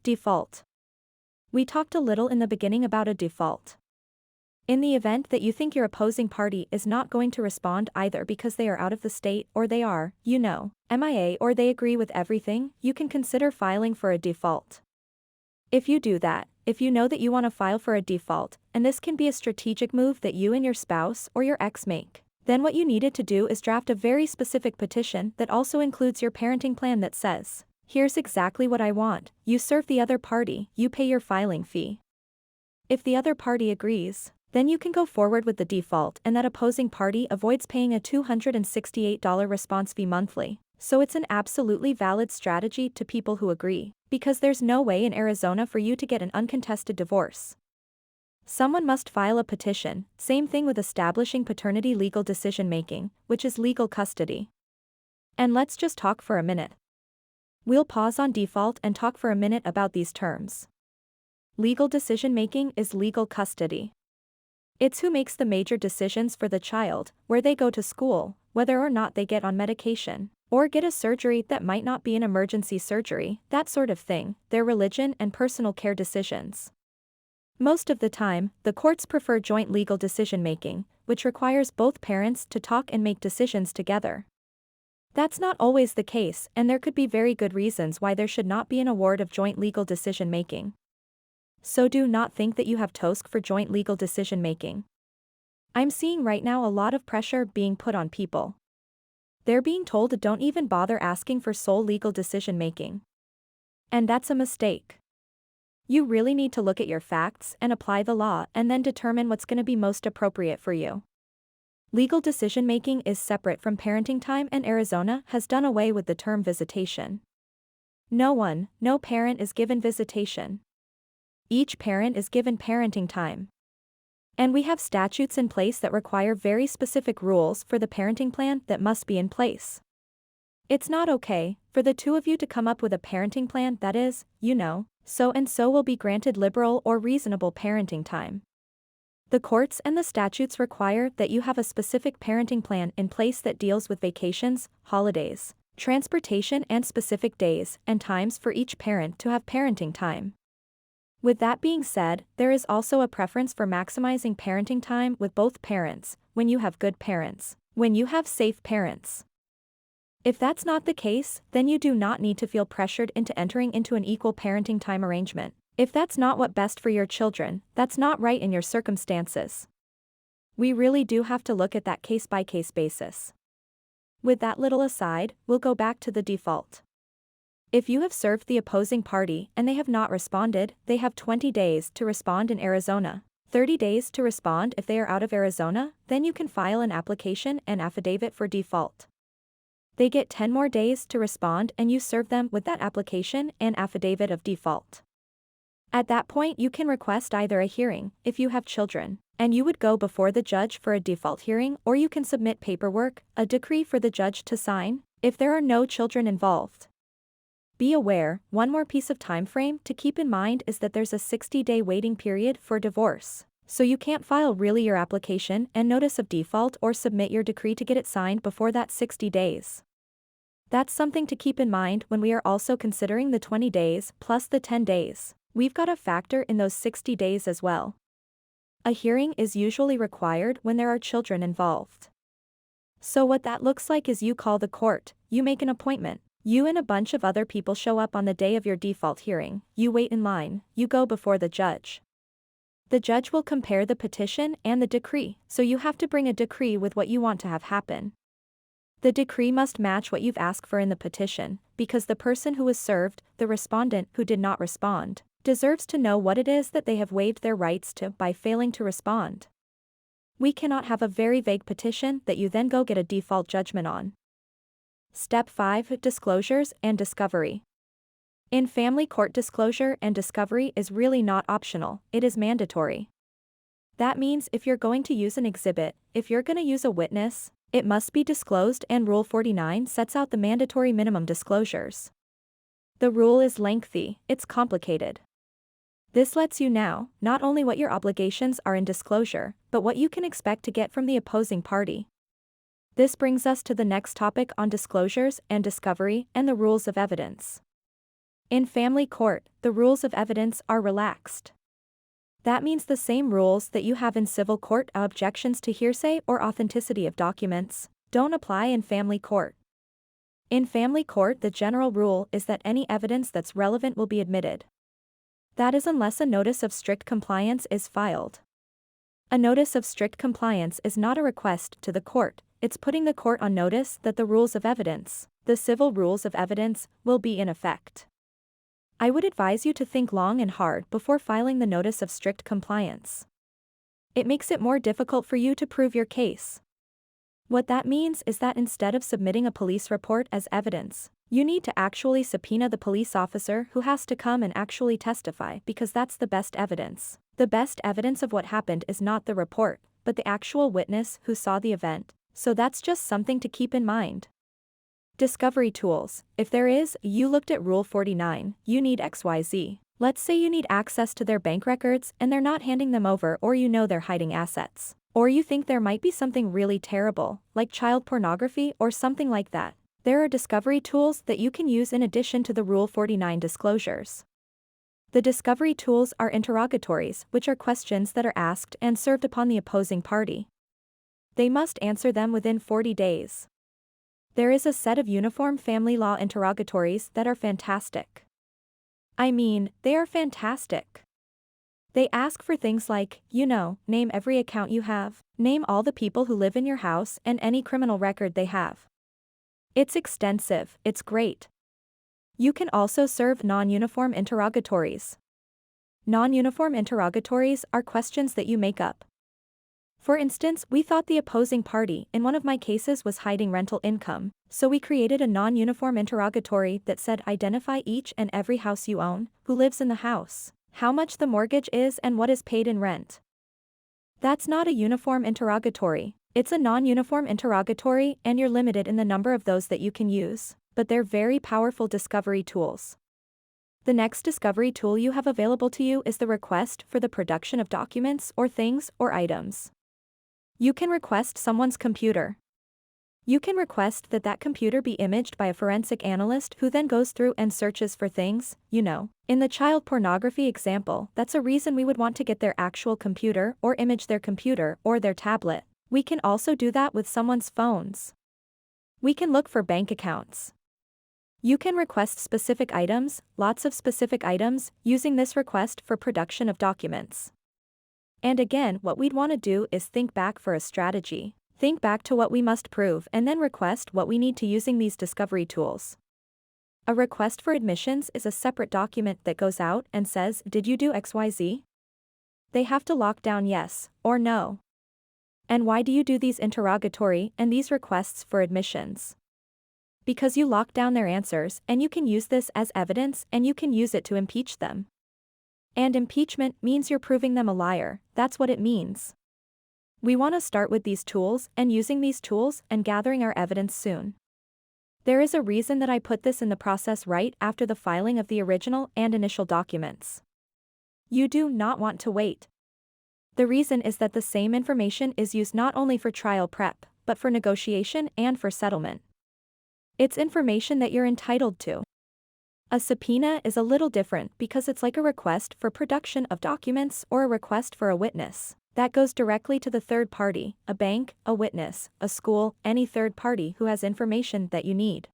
Default. We talked a little in the beginning about a default. In the event that you think your opposing party is not going to respond either because they are out of the state or they are, MIA or they agree with everything, you can consider filing for a default. If you do that, if you know that you want to file for a default, and this can be a strategic move that you and your spouse or your ex make, then what you needed to do is draft a very specific petition that also includes your parenting plan that says, here's exactly what I want, you serve the other party, you pay your filing fee. If the other party agrees, then you can go forward with the default and that opposing party avoids paying a $268 response fee monthly. So it's an absolutely valid strategy to people who agree, because there's no way in Arizona for you to get an uncontested divorce. Someone must file a petition, same thing with establishing paternity legal decision-making, which is legal custody. And let's just talk for a minute. We'll pause on default and talk for a minute about these terms. Legal decision-making is legal custody. It's who makes the major decisions for the child, where they go to school, whether or not they get on medication, or get a surgery that might not be an emergency surgery, that sort of thing, their religion and personal care decisions. Most of the time, the courts prefer joint legal decision-making, which requires both parents to talk and make decisions together. That's not always the case, and there could be very good reasons why there should not be an award of joint legal decision-making. So do not think that you have TOSC for joint legal decision-making. I'm seeing right now a lot of pressure being put on people. They're being told to don't even bother asking for sole legal decision-making. And that's a mistake. You really need to look at your facts and apply the law and then determine what's going to be most appropriate for you. Legal decision-making is separate from parenting time, and Arizona has done away with the term visitation. No parent is given visitation. Each parent is given parenting time. And we have statutes in place that require very specific rules for the parenting plan that must be in place. It's not okay for the two of you to come up with a parenting plan that is, so and so will be granted liberal or reasonable parenting time. The courts and the statutes require that you have a specific parenting plan in place that deals with vacations, holidays, transportation, and specific days and times for each parent to have parenting time. With that being said, there is also a preference for maximizing parenting time with both parents, when you have good parents, when you have safe parents. If that's not the case, then you do not need to feel pressured into entering into an equal parenting time arrangement. If that's not what best for your children, that's not right in your circumstances. We really do have to look at that case-by-case basis. With that little aside, we'll go back to the default. If you have served the opposing party and they have not responded, they have 20 days to respond in Arizona, 30 days to respond if they are out of Arizona, then you can file an application and affidavit for default. They get 10 more days to respond and you serve them with that application and affidavit of default. At that point you can request either a hearing, if you have children, and you would go before the judge for a default hearing, or you can submit paperwork, a decree for the judge to sign, if there are no children involved. Be aware, one more piece of time frame to keep in mind is that there's a 60-day waiting period for divorce, so you can't file really your application and notice of default or submit your decree to get it signed before that 60 days. That's something to keep in mind when we are also considering the 20 days plus the 10 days. We've got to factor in those 60 days as well. A hearing is usually required when there are children involved. So what that looks like is you call the court, you make an appointment, you and a bunch of other people show up on the day of your default hearing, you wait in line, you go before the judge. The judge will compare the petition and the decree, so you have to bring a decree with what you want to have happen. The decree must match what you've asked for in the petition, because the person who was served, the respondent who did not respond, deserves to know what it is that they have waived their rights to by failing to respond. We cannot have a very vague petition that you then go get a default judgment on. Step 5. Disclosures and discovery. In family court, disclosure and discovery is really not optional, it is mandatory. That means if you're going to use an exhibit, if you're going to use a witness, it must be disclosed, and Rule 49 sets out the mandatory minimum disclosures. The rule is lengthy, it's complicated. This lets you know, not only what your obligations are in disclosure, but what you can expect to get from the opposing party. This brings us to the next topic on disclosures and discovery and the rules of evidence. In family court, the rules of evidence are relaxed. That means the same rules that you have in civil court. Objections to hearsay or authenticity of documents don't apply in family court. In family court, the general rule is that any evidence that's relevant will be admitted. That is unless a notice of strict compliance is filed. A notice of strict compliance is not a request to the court, it's putting the court on notice that the rules of evidence, the civil rules of evidence, will be in effect. I would advise you to think long and hard before filing the notice of strict compliance. It makes it more difficult for you to prove your case. What that means is that instead of submitting a police report as evidence, you need to actually subpoena the police officer who has to come and actually testify, because that's the best evidence. The best evidence of what happened is not the report, but the actual witness who saw the event, so that's just something to keep in mind. Discovery tools. If there is, you looked at Rule 49, you need XYZ. Let's say you need access to their bank records and they're not handing them over, or you know they're hiding assets. Or you think there might be something really terrible, like child pornography or something like that. There are discovery tools that you can use in addition to the Rule 49 disclosures. The discovery tools are interrogatories, which are questions that are asked and served upon the opposing party. They must answer them within 40 days. There is a set of uniform family law interrogatories that are fantastic. I mean, they are fantastic. They ask for things like, name every account you have, name all the people who live in your house and any criminal record they have. It's extensive, it's great. You can also serve non-uniform interrogatories. Non-uniform interrogatories are questions that you make up. For instance, we thought the opposing party in one of my cases was hiding rental income, so we created a non-uniform interrogatory that said identify each and every house you own, who lives in the house, how much the mortgage is and what is paid in rent. That's not a uniform interrogatory, it's a non-uniform interrogatory, and you're limited in the number of those that you can use, but they're very powerful discovery tools. The next discovery tool you have available to you is the request for the production of documents or things or items. You can request someone's computer. You can request that that computer be imaged by a forensic analyst who then goes through and searches for things, In the child pornography example, that's a reason we would want to get their actual computer or image their computer or their tablet. We can also do that with someone's phones. We can look for bank accounts. You can request specific items, lots of specific items, using this request for production of documents. And again, what we'd want to do is think back for a strategy. Think back to what we must prove and then request what we need to using these discovery tools. A request for admissions is a separate document that goes out and says, did you do XYZ? They have to lock down yes or no. And why do you do these interrogatory and these requests for admissions? Because you lock down their answers and you can use this as evidence and you can use it to impeach them. And impeachment means you're proving them a liar, that's what it means. We want to start with these tools and using these tools and gathering our evidence soon. There is a reason that I put this in the process right after the filing of the original and initial documents. You do not want to wait. The reason is that the same information is used not only for trial prep, but for negotiation and for settlement. It's information that you're entitled to. A subpoena is a little different because it's like a request for production of documents or a request for a witness. That goes directly to the third party, a bank, a witness, a school, any third party who has information that you need.